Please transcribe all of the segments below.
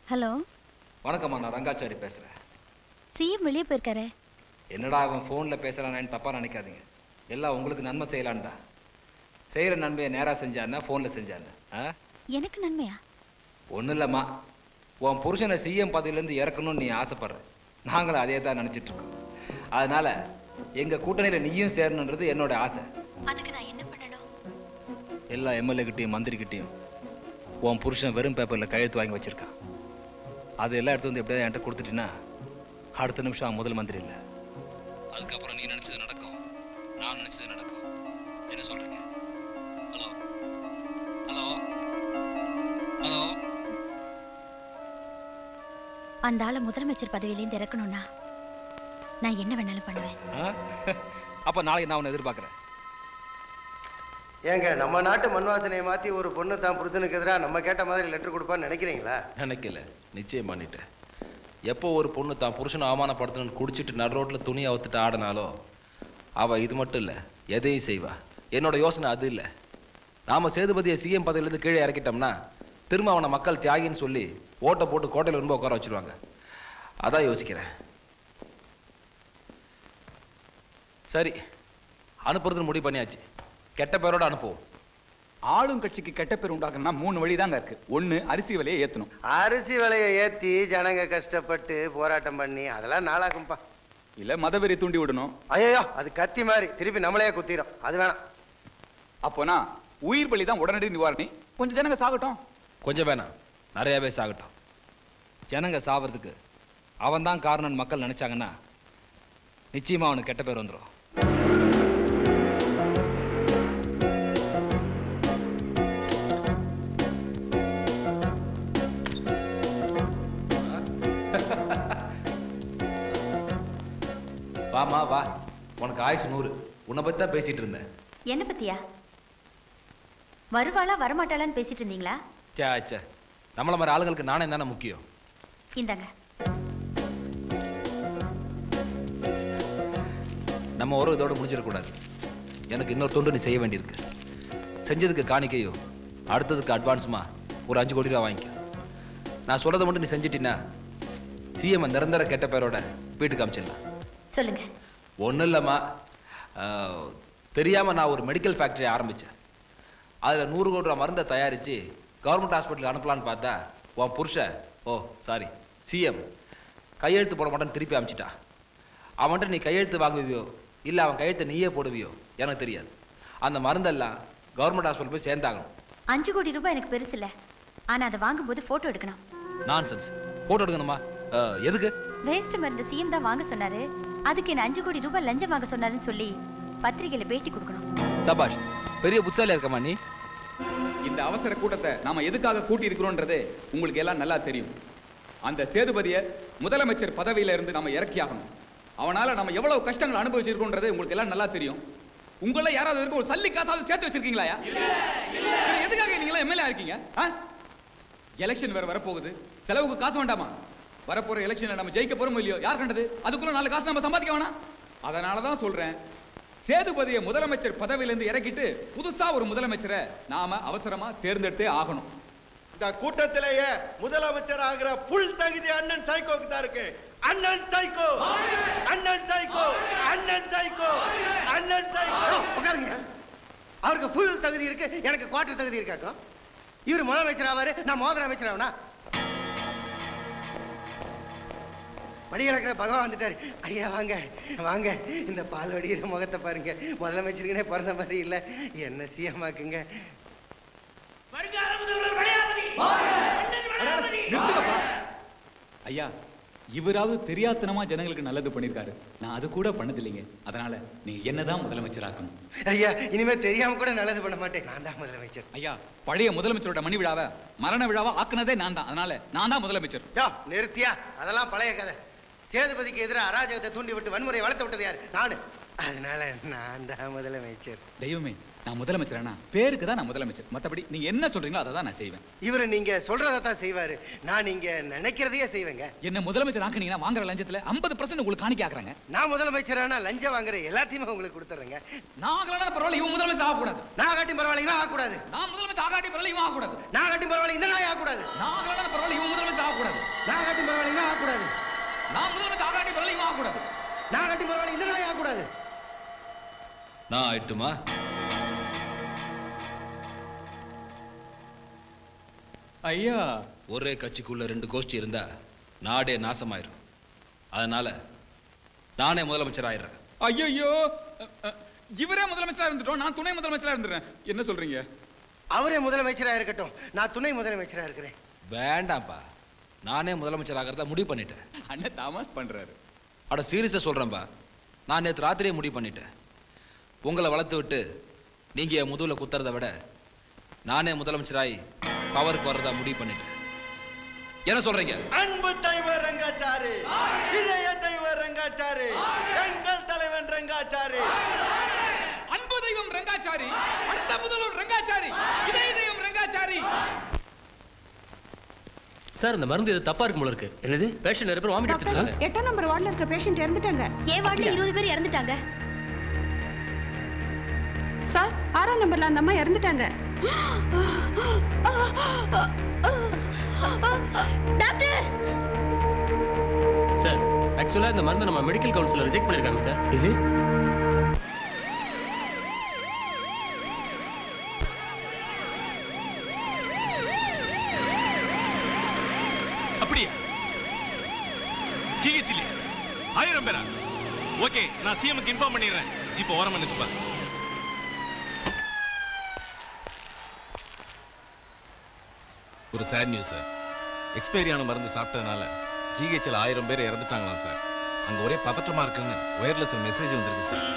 Hello. வணக்கம்மா, நான் ரங்காச்சாரி பேசுறேன். சிஎம் வெளியே போயிருக்காரு. என்னடா அவன் ஃபோனில் பேசுகிறானேன்னு தப்பாக நினைக்காதீங்க. எல்லாம் உங்களுக்கு நன்மை செய்யலான்டா. செய்கிற நன்மையை நேராக செஞ்சான்னா ஃபோனில் செஞ்சான்னு எனக்கு நன்மையா? ஒன்றும் இல்லைம்மா, உன் புருஷனை சிஎம் பதவியிலேருந்து இறக்கணும்னு நீ ஆசைப்படுற. நாங்களும் அதே தான் நினச்சிட்ருக்கோம். அதனால் எங்கள் கூட்டணியில் நீயும் சேரணுன்றது என்னோட ஆசை. அதுக்கு நான் என்ன பண்ணணும்? எல்லா எம்எல்ஏக்கிட்டையும் மந்திரிக்கிட்டையும் உன் புருஷன் வெறும் பேப்பரில் கையெழுத்து வாங்கி வச்சுருக்கான். அது எல்லாம் எடுத்து வந்து எப்படியாவது என்கிட்ட கொடுத்துட்டீங்கன்னா அடுத்த நிமிஷம் அவன் முதல் மந்திரி இல்லை. அதுக்கப்புறம் நீ நினச்சது நடக்கும், நான் நினச்சது நடக்கும். என்ன சொல்கிறீங்க? Hello hello hello. அந்த ஆளை முதலமைச்சர் பதவியிலேருந்து இறக்கணும்னா நான் என்ன வேணாலும் பண்ணுவேன். அப்போ நாளைக்கு நான் உன்னை எதிர்பார்க்குறேன். ஏங்க, நம்ம நாட்டு மண்வாசனையை மாற்றி ஒரு பொண்ணு தான் புருஷனுக்கு எதிராக நம்ம கேட்ட மாதிரி லெட்டர் கொடுப்பான்னு நினைக்கிறீங்களா? நினைக்கல, நிச்சயம் பண்ணிட்டேன். எப்போ ஒரு பொண்ணு தான் புருஷனை அவமானப்படுத்தணும்னு குடிச்சிட்டு நடு ரோட்டில் துணியை அவுத்துட்டு ஆடினாலோ அவள் இது மட்டும் இல்லை, எதையும் செய்வா. என்னோட யோசனை அது இல்லை. நாம் சேதுபதியை சிஎம் பதவியிலேருந்து கீழே இறக்கிட்டோம்னா திரும்ப அவனை மக்கள் தியாகின்னு சொல்லி ஓட்டை போட்டு கோட்டையில் ரொம்ப உட்கார வச்சுருவாங்க. அதான் யோசிக்கிறேன். சரி, அனுப்புறதுன்னு முடிவு பண்ணியாச்சு. கெட்ட பேரோட அனுப்புவோம். ஆளும் கட்சிக்கு கெட்ட பேர் உண்டாக்கணும்னா 3 வழி தாங்க இருக்கு. 1, அரிசி விலையை ஏற்றணும். அரிசி விலையை ஏற்றி ஜனங்க கஷ்டப்பட்டு போராட்டம் பண்ணி அதெல்லாம் நாளாகும்பா. இல்லை மதவெறி தூண்டி விடணும். ஐயோ, அது கத்தி மாதிரி திருப்பி நம்மளையே குத்திரும். அது வேணாம். அப்போனா உயிர் பலி தான் உடனடி நிவாரணி. கொஞ்சம் ஜனங்க சாகட்டும். கொஞ்சம் வேணாம், நிறையாவே சாகட்டும். ஜனங்க சாவறதுக்கு அவன் தான் காரணம்னு மக்கள் நினைச்சாங்கன்னா நிச்சயமா அவனுக்கு கெட்ட பேர் வந்துடும். வாமா வா, உனக்கு ஆயுசு 100. உன்னை பற்றி தான் பேசிட்டு இருந்தேன். என்ன பத்தியா? வருவாளா வரமாட்டாளான்னு பேசிட்டு இருந்தீங்களா? சே சே, நம்மள மாதிரி ஆளுங்களுக்கு நாணயம் தானே முக்கியம். இந்தாங்க. நம்ம ஒரு இதோட முடிஞ்சிடக்கூடாது. எனக்கு இன்னொரு தொண்டு நீ செய்ய வேண்டியிருக்கு. செஞ்சதுக்கு காணிக்கையோ அடுத்ததுக்கு அட்வான்ஸுமா ஒரு 5 கோடி ரூபா வாங்கிக்க. நான் சொல்றதை மட்டும் நீ செஞ்சிட்டினா சிஎம் நிரந்தர கெட்ட பேரோட வீட்டுக்கு அமிச்சிடலாம். சொல்லுங்க. ஒன்றும் இல்லைம்மா, தெரியாமல் நான் ஒரு மெடிக்கல் ஃபேக்டரி ஆரம்பித்தேன். அதில் 100 கோடி ரூபா மருந்தை தயாரித்து கவர்மெண்ட் ஹாஸ்பிட்டலுக்கு அனுப்பலான்னு பார்த்தா உன் புருஷன் சிஎம் கையெழுத்து போட மாட்டேன்னு திருப்பி அமிச்சிட்டான். அவன்கிட்ட நீ கையெழுத்து வாங்குவியோ இல்லை அவன் கையெழுத்தை நீயே போடுவியோ எனக்கு தெரியாது. அந்த மருந்தெல்லாம் கவர்மெண்ட் ஹாஸ்பிட்டல் போய் சேர்ந்தாகணும். 5 கோடி ரூபாய் எனக்கு பெருசு இல்லை, ஆனால் அதை வாங்கும்போது ஃபோட்டோ எடுக்கணும். நான்சென்ஸ். ஃபோட்டோ எடுக்கணுமா? எதுக்கு? வேஸ்ட் மருந்து சிஎம் தான் வாங்க சொன்னாரு. அதுக்கு என்ன 5 கோடி ரூபாய் லஞ்சம் வாங்க சொன்னாருன்னு சொல்லி பத்திரிகையில பேட்டி கொடுக்கணும். சபாஷ், பெரிய புத்தாலியா இருக்கமா நீ. இந்த அவசர கூட்டத்தை நாம எதுக்காக கூட்டி இருக்கிறோன்றது உங்களுக்கு எல்லாம் நல்லா தெரியும். அந்த சேதுபதியை முதலமைச்சர் பதவியில இருந்து நம்ம இறக்கியாகணும். அவனால நம்ம எவ்வளவு கஷ்டங்கள் அனுபவிச்சிருக்கோன்றது உங்களுக்கு எல்லாம் நல்லா தெரியும். உங்கள யாராவது இருக்க ஒரு சல்லி காசாவது சேர்த்து வச்சிருக்கீங்களா? எதுக்காக நீங்க எல்லாம் எம்எல்ஏ இருக்கீங்க? எலெக்ஷன் வேற வரப்போகுது, செலவுக்கு காசு வேண்டாமா? வரப்போற எலெக்ஷன்ல நம்ம ஜெயிக்க போறோமோ இல்லையோ யார் கண்டது? அதுக்குள்ள 4 காசு நம்ம சம்பாதிக்க வேணாம். அதனாலதான் சொல்றேன், சேதுபதியை முதலமைச்சர் பதவியிலிருந்து இறக்கிட்டு புதுசா ஒரு முதலமைச்சரை நாம அவசரமா தேர்ந்தெடுத்தே ஆகணும். இந்த கூட்டத்திலேயே முதலமைச்சர் ஆகிற புல் தகுதி அண்ணன் சைக்கோக்கு தான் இருக்கு. அண்ணன் சைக்கோ, அண்ணன் சைக்கோ, அண்ணன் சைக்கோ, அண்ணன் சைக்கோ. உட்காருங்க. அவருக்கு புல் தகுதி இருக்கு, எனக்கு குவார்டர் தகுதி இருக்காக்கும். இவர் முதலமைச்சர் ஆவாரு, நான் மோதிர அமைச்சர் ஆவனா? படி இழக்கிற பகவான் வந்துட்டாரு. ஐயா வாங்க வாங்க, இந்த பால் வடிகிற முகத்தை பாருங்க. முதலமைச்சருக்குனே பிறந்த மாதிரி இல்லை, என்ன சிஎம் ஆக்குங்க. ஐயா, இவராவது தெரியாதனமா ஜனங்களுக்கு நல்லது பண்ணிருக்காரு. நான் அது கூட பண்ணதில்லைங்க. அதனால நீ என்னதான் முதலமைச்சர் ஆக்கணும். ஐயா, இனிமே தெரியாம கூட நல்லது பண்ண மாட்டேன். நான் தான் முதலமைச்சர். ஐயா, பழைய முதலமைச்சரோட மணி விழாவை மரண விழாவா ஆக்குனதே நான் தான். அதனால நான் தான் முதலமைச்சர். நிறுத்தியா? அதெல்லாம் பழைய கதை. சேதுபதிக்கு எதிராக அராஜகத்தை தூண்டி விட்டு வன்முறை வளர்த்து விட்டது யாரு? நானு. அதனால நான் தான் முதலமைச்சர். தெய்வமே, நான் முதலமைச்சரானா பேருக்கு தான் நான் முதலமைச்சர். மத்தபடி நீங்க என்ன சொல்றீங்களோ அதை தான் நான் செய்வேன். இவரு நீங்க சொல்றதை தான் செய்வாரு. நான் நீங்க நினைக்கிறதையே செய்வேங்க. என்ன முதலமைச்சர் ஆக்குனீங்கன்னா வாங்குற லஞ்சத்துல 50% உங்களுக்கு காணிக்க ஆக்குறாங்க. நான் முதலமைச்சரானா லஞ்சம் வாங்குற எல்லாத்தையுமே உங்களுக்கு கொடுத்துறேங்க. நான் ஆகலனா பரவாயில்ல, இவன் முதலமைச்சர் ஆகக்கூடாது. நான் ஆகாட்டி பரவாயில்ல, இவன் ஆகக்கூடாது. நான் முதலமைச்சர் ஆகாட்டி பரவாயில்ல, இவன் ஆகக்கூடாது. நான் ஆகாட்டி பரவாயில்ல, இந்த நாய் ஆகக்கூடாது. நான் ஆகலனா பரவாயில்ல, இவன் முதலமைச்சர் ஆகக்கூடாது. நான் ஆகாட்டி பரவாயில்ல, இவன் ஆகக்கூடாது. நான் முதலமைச்சர் ஆகாட்டி பரவாயில்ல, இவன் ஆகக்கூடாது. நான் ஆகாட்டி பரவாயில்ல, இந்த நாய் ஆகக்கூடாது. நான் ஆயிட்டுமா? ஐயா, ஒரே கட்சிக்குள்ள 2 கோஷ்டி இருந்தா நாடே நாசமாயிரும். அதனால நானே முதலமைச்சர் ஆயிடுறேன். ஐயோ, இவரே முதலமைச்சரா இருந்துட்டோம், நான் துணை முதலமைச்சரா இருந்துறேன். என்ன சொல்றீங்க? அவரே முதலமைச்சரா இருக்கட்டும், நான் துணை முதலமைச்சரா இருக்கிறேன். வேண்டாம்ப்பா, நானே முதலமைச்சர் ஆகிறதா முடிவு பண்ணிட்டேன். அண்ணன் தாமாஸ் பண்றாரு. அட சீரியஸா சொல்றேன்பா, நான் நேற்று ராத்திரியே முடிவு பண்ணிட்டேன். உங்களை வளர்த்து விட்டு நீங்க என் முதுகுல குத்துறதை விட நானே முதலமைச்சராகி பவருக்கு வர்றதா முடிவு பண்ணிட்டேன். என்ன சொல்றீங்க? அன்பு தெய்வ ரங்காச்சாரி, இதய தெய்வ ரங்காச்சாரி, எங்கள் தலைவன் ரங்காச்சாரி. அன்பு தெய்வம் ரங்காச்சாரி, அடுத்த முதல்வர் ரங்காச்சாரி, இதய தெய்வம் ரங்காச்சாரி. சார், இந்த மருந்து இது தப்பா இருக்கு போல இருக்கு. என்னது? பேஷண்ட் நிறைய பேர் வாமிட் எடுத்துட்டாங்க. 8ஆம் நம்பர் வார்டுல இருக்க பேஷண்ட் இறந்துட்டாங்க. என் வார்டுல 20 பேர் இறந்துட்டாங்க. சார், 6ஆம் நம்பர்ல அந்த அம்மா இறந்துட்டாங்க. டாக்டர் சார், ஆக்சுவலா இந்த மருந்து நம்ம மெடிக்கல் கவுன்சில் ரிஜெக்ட் பண்ணிருக்காங்க சார். இது அப்படியா? ஜிஹெச்ல 1000 பேரா? ஓகே, நான் சிஎம்க்கு இன்ஃபார்ம் பண்ணிடுறேன். ஜிப் ஓரம் நிறுத்துப்பா. ஒரு சேட் நியூஸ் சார். எக்ஸ்பைரியான மருந்து சாப்பிட்டதுனால ஜிஹெச்ல 1000 பேர் இறந்துட்டாங்களாம் சார். அங்க ஒரே பதட்டமா இருக்குன்னு வயர்லெஸ் மெசேஜ் வந்திருக்கு சார்.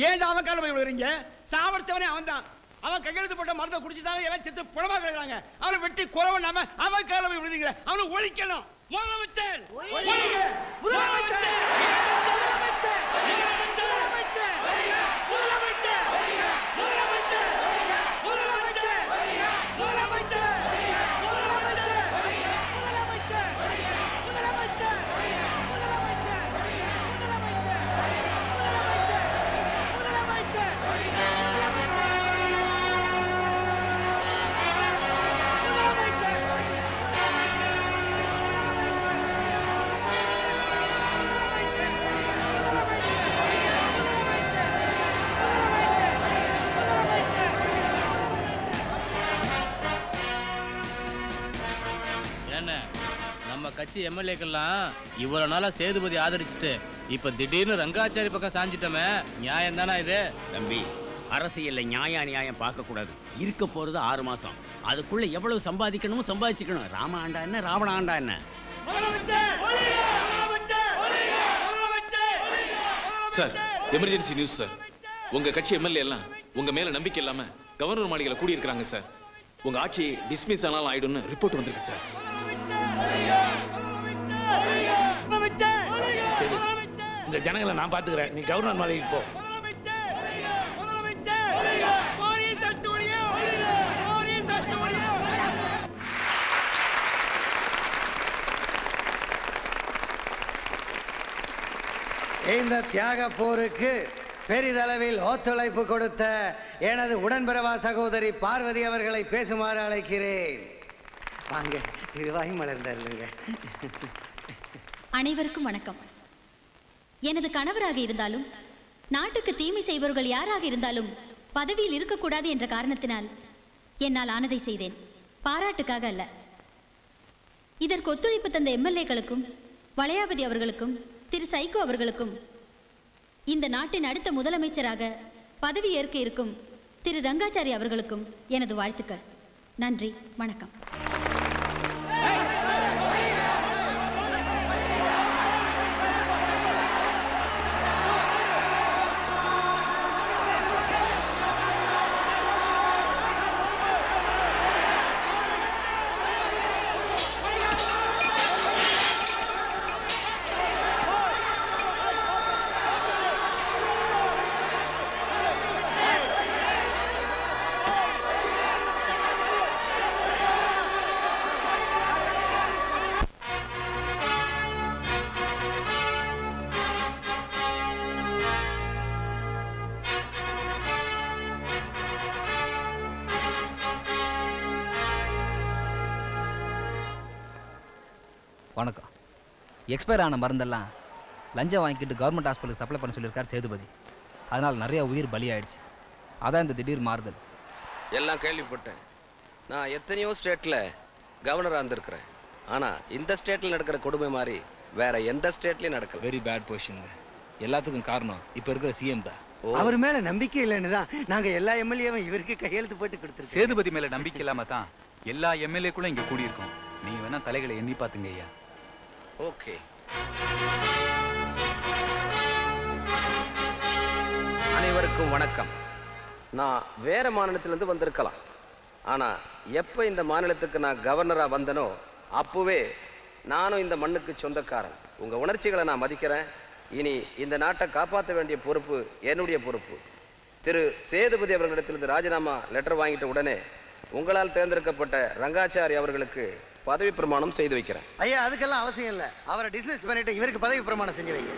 ஏன்டா அவன் கால போய் விழுறீங்க? சாவடிச்சவனே அவன் தான். அவன் கையெழுத்து போட்ட மருந்தை குடிச்சுட்டாங்க, எல்லாம் செத்து புலமா கிடக்குறாங்க. அவனை வெட்டி குறவனாம அவன் கால போய் விழுறீங்க. அவனை ஒழிக்கணும். முதலமைச்சர் கட்சி எம்எல்ஏக்கெல்லாம் இவ்வளவு நாளா சேதுபதி ஆதரிச்சுட்டு இப்ப திடீர்னு ரங்காச்சாரி பக்கம் சாஞ்சிட்டோமே, நியாயம் தானே இது? தம்பி, அரசியல்ல நியாயம் பார்க்க கூடாது. இருக்க போறது 6 மாசம். அதுக்குள்ள எவ்வளவு சம்பாதிக்கணுமோ சம்பாதிச்சுக்கணும். ராம ஆண்டா என்ன, ராவண ஆண்டா என்ன? முதலமைச்சர் சார், எமர்ஜென்சி நியூஸ் சார். உங்க கட்சி எம்எல்ஏ எல்லாம் உங்க மேல நம்பிக்கை இல்லாம கவர்னர் மாளிகையில கூடி இருக்காங்க சார். உங்க ஆட்சி டிஸ்மிஸ் ஆனாலும் ஆயிடும்னு ரிப்போர்ட் வந்திருக்கு சார். சரி, இந்த ஜனங்களை நான் பாத்துக்கிறேன். நீ கவர்னர் மாளிகைக்கு போ. இந்த தியாக போருக்கு பெரிதளவில் ஒத்துழைப்பு கொடுத்த எனது உடன்பிறவா சகோதரி பார்வதி அவர்களை பேசுமாறு அழைக்கிறேன். வாங்க, திருவாய் மலர்ந்தாருங்க. அனைவருக்கும் வணக்கம். எனது கணவராக இருந்தாலும் நாட்டுக்கு தீமை செய்பவர்கள் யாராக இருந்தாலும் பதவியில் இருக்கக்கூடாது என்ற காரணத்தினால் என்னால் ஆனதை செய்தேன். பாராட்டுக்காக அல்ல. இதற்கு ஒத்துழைப்பு தந்த எம்எல்ஏக்களுக்கும் வளையாபதி அவர்களுக்கும் திரு சைகோ அவர்களுக்கும் இந்த நாட்டின் அடுத்த முதலமைச்சராக பதவி ஏற்க இருக்கும் திரு ரங்காச்சாரி அவர்களுக்கும் எனது வாழ்த்துக்கள். நன்றி, வணக்கம். வணக்கம். எக்ஸ்பயர் ஆன மருந்தெல்லாம் லஞ்சம் வாங்கிக்கிட்டு கவர்மெண்ட் ஹாஸ்பிட்டலுக்கு சப்ளை பண்ண சொல்லியிருக்கார் சேதுபதி. அதனால் நிறைய உயிர் பலியாயிடுச்சு. அதான் இந்த திடீர் மாறுதல். எல்லாம் கேள்விப்பட்டேன். நான் எத்தனையோ ஸ்டேட்டில் கவர்னராக இருந்திருக்கிறேன். ஆனால் இந்த ஸ்டேட்டில் நடக்கிற கொடுமை மாதிரி வேற எந்த ஸ்டேட்லையும் நடக்கல. Very bad position. எல்லாத்துக்கும் காரணம் இப்போ இருக்கிற சிஎம் தான். அவர் மேல நம்பிக்கை இல்லைன்னு தான் நாங்க எல்லா எம்எல்ஏவும் இவருக்கு கையெழுத்து போட்டு கொடுத்துருக்கோம். சேதுபதி மேல நம்பிக்கை இல்லாம தான் எல்லா எம்எல்ஏக்களும் இங்க கூடியிருக்கோம். நீங்க வேணா தலைகளை எண்ணி பாத்துங்க ஐயா. ஓகே. அனைவருக்கும் வணக்கம். நான் வேற மாநிலத்திலிருந்து வந்திருக்கலாம். ஆனா எப்ப இந்த மாநிலத்துக்கு நான் கவர்னரா வந்தனோ அப்பவே நானும் இந்த மண்ணுக்கு சொந்தக்காரன். உங்க உணர்ச்சிகளை நான் மதிக்கிறேன். இனி இந்த நாட்டை காப்பாற்ற வேண்டிய பொறுப்பு என்னுடைய பொறுப்பு. திரு சேதுபதி அவர்களிடத்திலிருந்து ராஜினாமா லெட்டர் வாங்கிட்ட உடனே உங்களால் தேர்ந்தெடுக்கப்பட்ட ரங்காச்சாரி அவர்களுக்கு பதவி பிரமாணம் செய்து வைக்கிறேன். ஐயா, அதுக்கெல்லாம் அவசியம் இல்லை. அவரை டிஸ்மிஸ் பண்ணிட்டு இவருக்கு பதவி பிரமாணம் செஞ்சு வைங்க.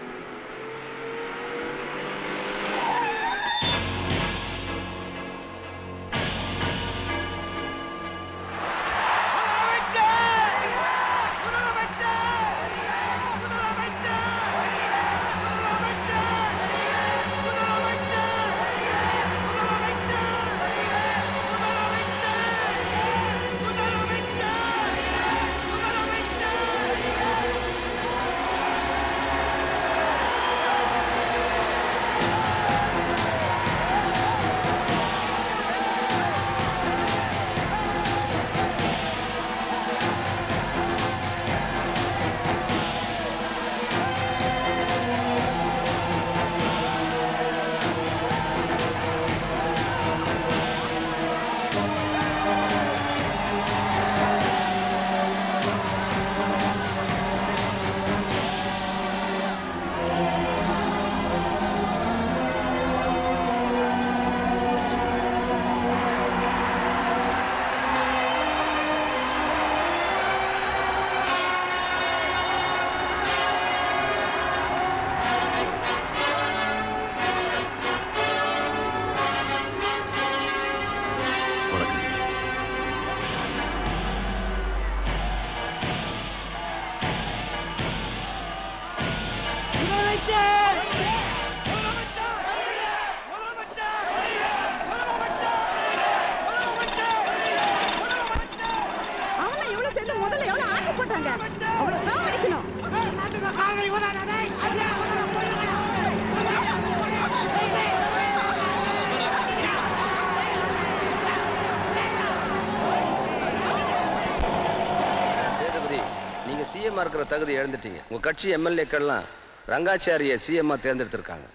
இருக்கிற தகுதி இழந்துட்டீங்க. உங்க கட்சி எம்எல்ஏக்கள்லாம் ரங்காச்சாரிய சிஎம்மா தேர்ந்தெடுத்திருக்காங்க.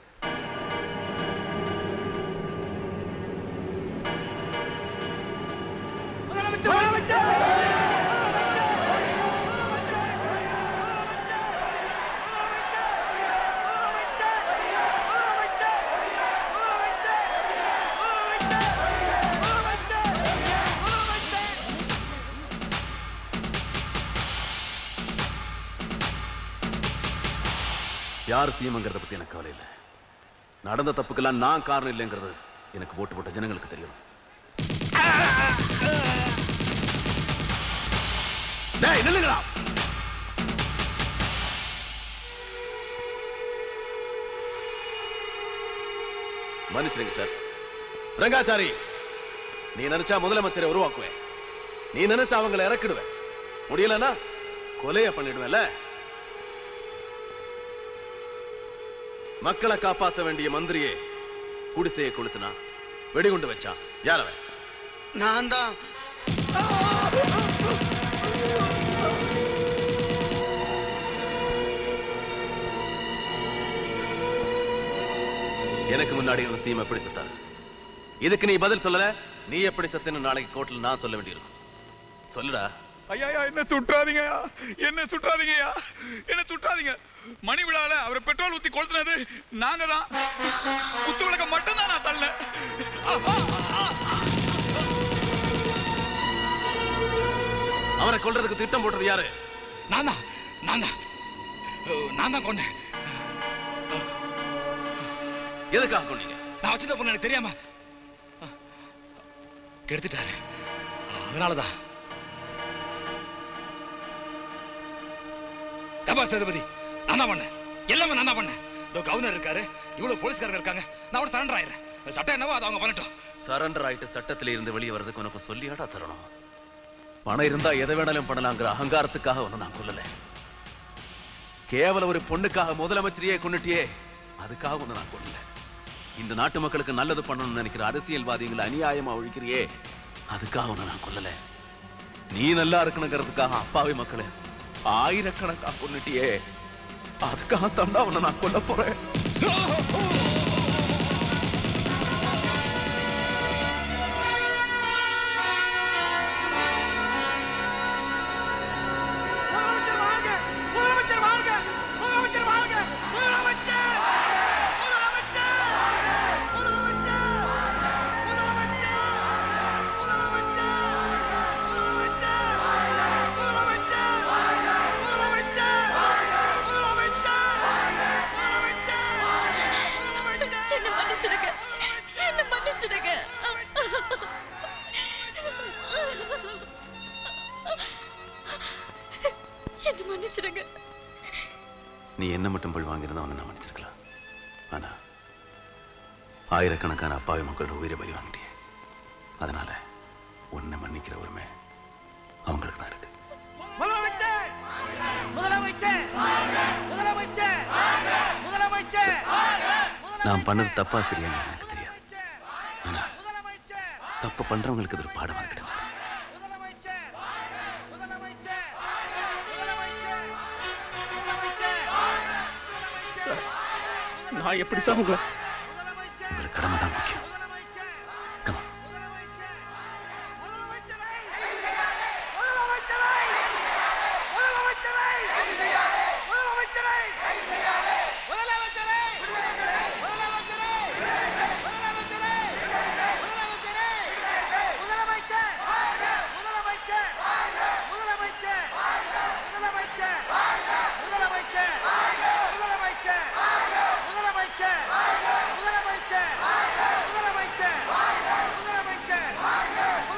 யார் சிஎம்ங்கிறத பத்தி எனக்கு கவலை இல்லை. நடந்த தப்புக்கெல்லாம் நான் காரணம் இல்லைங்கிறது எனக்கு ஓட்டு போட்ட ஜனங்களுக்கு தெரியும். டேய் நில்லுங்களா. மன்னிச்சிடுங்க சார். ரங்காச்சாரி, நீ நினைச்சா முதலமைச்சரை உருவாக்குவேன், நீ நினைச்சா அவங்களை இறக்கிடுவேன், முடியலன்னா கொலைய பண்ணிடுவேன்ல. மக்களை காப்பாற்ற வேண்டிய மந்திரியே குடிசையை கொளுத்துனா, வெடிகுண்டு வச்சா, யாரவன்? நான் தான். எனக்கு முன்னாடி இருந்த சீம் எப்படி செத்தாரு? இதுக்கு நீ பதில் சொல்லல. நீ எப்படி செத்துன்னு நாளைக்கு கோர்ட்ல நான் சொல்ல வேண்டியிருக்கும். சொல்லுடா. ஐயா என்ன சுற்றாதீங்கயா, என்ன சுற்றாதீங்கயா, என்ன சுற்றாதீங்க. மணி விழால அவரை பெட்ரோல் ஊத்தி கொளுத்துனது நாங்க தான். குத்து விளக்க மட்டும் தான் நான் தள்ள. அவரை கொல்றதுக்கு திட்டம் போட்டது யாரு? நான் தான் கொண்டேன். எதுக்காக கொண்டீங்க? நான் வச்சத பொண்ணு எனக்கு தெரியாம கெடுத்துட்டாரு, அதனாலதான். தபா சேதுபதி, நான் தான் பண்ணேன், எல்லாமே நான் தான் பண்ணேன். இதோ கவர்னர் இருக்காரு, இவ்வளவு போலீஸ்காரங்க இருக்காங்க, நான் கூட சரண்டர் ஆயிடுறேன். சட்டம் என்னவோ அதை அவங்க பண்ணட்டும். சரண்டர் ஆயிட்டு சட்டத்தில இருந்து வெளியே வர்றதுக்கு உனக்கு சொல்லியாடா தரணும். பணம் இருந்தா எதை வேணாலும் பண்ணலாங்கிற அகங்காரத்துக்காக ஒண்ணு நான் கொல்லல. கேவலம் ஒரு பொண்ணுக்காக முதலமைச்சரையே கொண்டுட்டியே, அதுக்காக ஒண்ணு நான் கொல்லல. இந்த நாட்டு மக்களுக்கு நல்லது பண்ணணும்னு நினைக்கிற அரசியல்வாதிகளை அநியாயமா ஒழிக்கிறியே, அதுக்காக ஒண்ணு நான் கொல்லல. நீ நல்லா இருக்கணுங்கிறதுக்காக அப்பாவி மக்களை ஆயிரக்கணக்காக கொண்டுட்டியே, அதுக்காக தண்டா ஒண்ணு நான் கொல்ல போறேன். நீ என்ன மட்டும் பழி வாங்கியிருந்தா அவனை நான் மன்னிச்சிருக்கலாம். ஆனா ஆயிரக்கணக்கான அப்பாவி மக்களோட உயிரை பலி வாங்கிட்டே, அதனால உன்னை மன்னிக்கிற உரிமை அவங்களுக்கு தான் இருக்கு. நான் பண்ணது தப்பா சரியான்னு எனக்கு தெரியாது. ஆனா தப்பு பண்றவங்களுக்கு இது ஒரு பாடமா இருக்கட்டும் சார். நான் எப்படி சார் உங்களுக்கு கடமை தான் முக்கியம்.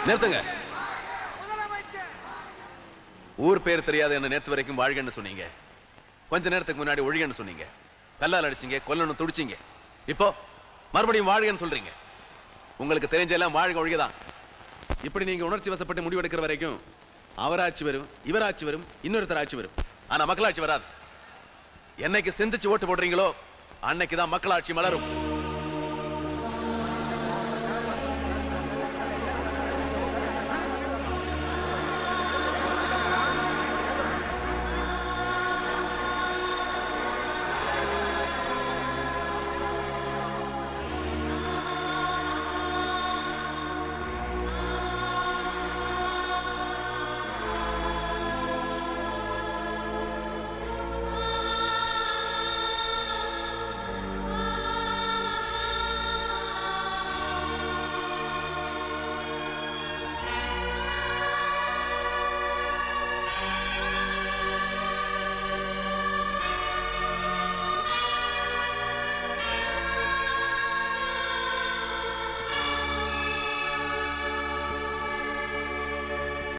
நிறுத்துங்க. ஊர் பேர் தெரியாத என்ன நேத்து வரைக்கும் வாழ்கன்னு சொன்னீங்க, கொஞ்ச நேரத்துக்கு முன்னாடி ஒழிகன்னு சொன்னீங்க, கல்லால் அடிச்சீங்க, கொல்லணும் துடிச்சீங்க, இப்போ மறுபடியும் வாழ்கன்னு சொல்றீங்க. உங்களுக்கு தெரிஞ்ச எல்லாம் வாழ்க ஒழிகதான். இப்படி நீங்க உணர்ச்சி வசப்பட்டு முடிவெடுக்கிற வரைக்கும் அவராட்சி வரும், இவராட்சி வரும், இன்னொருத்தர் ஆட்சி வரும், ஆனா மக்களாட்சி வராது. என்னைக்கு சிந்திச்சு ஓட்டு போடுறீங்களோ அன்னைக்குதான் மக்களாட்சி மலரும்.